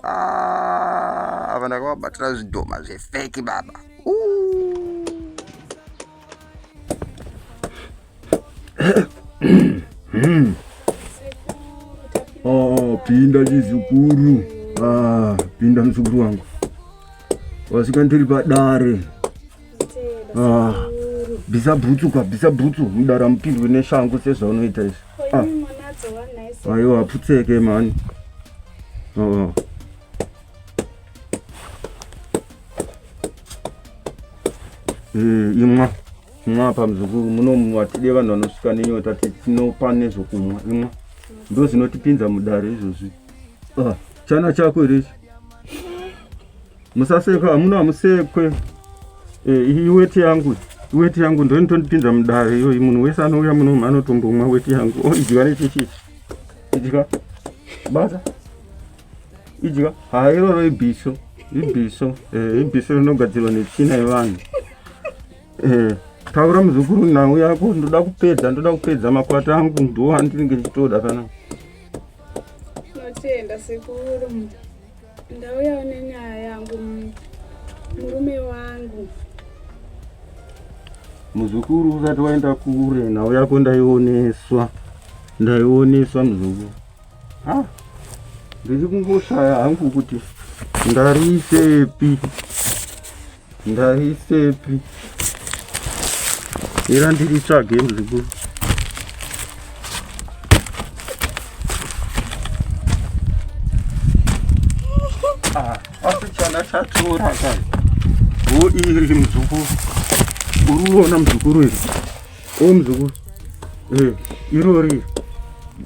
Ava ndakabatira zvidhoma zvefeki baba. Pinda chizukuru. Pinda mzukuru wangu. Wasika ndiri padare. Bisa bhutsu mudara mupindwe neshangu sezvaunoita izvi. Aiwa putseke mani. Imwa pamzukuru muno watide vanhu vanosvika nenyota tinopa nezvokumwa. Imwa ndo zinotipinza mudare izvozvi. Chana chako ere ichi? Musaseka, hamuna hamusekwe. Iweti yangu ndo inotondipinza mudare iyoyi. Munhu wese anouya muno anotombomwa weti yangu. Idya nechichi. Idya. Basa. Idya. Iroro ibhiso. Ibhiso rinogadzirwa netsvina yevanhu. Taura muzukuru nhau yako, ndoda kupedza makwata angu, ndo andinenge ndichitoda kana. Notenda sekuru. Ndauya nenyaya yangu murume wangu. Muzukuru usati waenda kure, nhau yako ndaioneswa muzukuru. Ndiri kungoshaya hangu kuti ndarisepi. Ira ndiri tsvage muzukuru. Asi chana chatora kani. Iri muzukuru. Uruona muzukuru iri. Muzukuru. Irori.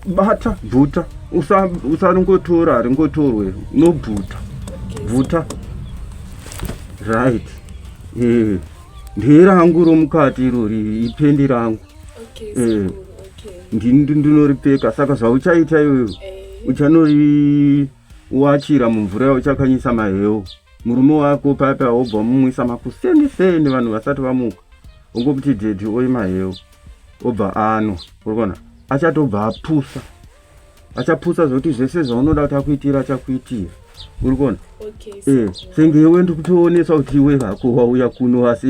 Bata, bhuta. Usangotora, ringotorwe. No bhuta. Bhuta. Right. Ndirangu romukati irori, ipendi rangu. Ndinoripeka, saka zvauchaita iwewe. Uchanori wachira mumvura uchakanyisa maheu. Murume wako papa wobva mumwisa makuseni vanhu vasati vamuka. Ungomuti dhedhi oi maheu. Obva ano. Urikona? Achatobva apusa zvokuti zvese zvaunoda kuti akuitira achakuitira. Urikona? Senge iwe ndikutoonesa kuti iwe hako wauya kuno asi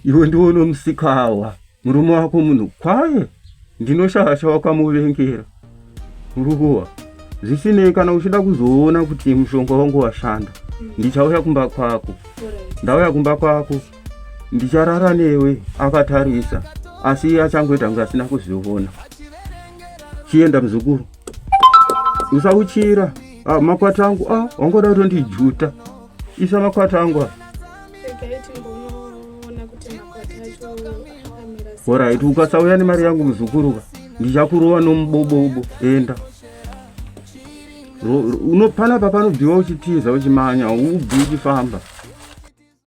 iwe ndiwe unomusikawa. Murume wako munhu kwaye ndinoshasha wakamuvengera. Urikuwa? Zvisinei kana uchida kuzoona kuti mushonga wangu washanda. Ndichauya kumba kwako. Ndauya kumba kwako. Ndicharara newe akatarisa. Asi achangoita kunge asina kuzviona. Chienda muzukuru. Usauchira. Makwata angu, wangoda kutondijuta. Isa makwata angu. Alright, ukasauya nemari yangu muzukuru, ndichakurova nomubobo. Enda. Unopana papa nobviwa uchitiza uchimanya, ubvi uchifamba.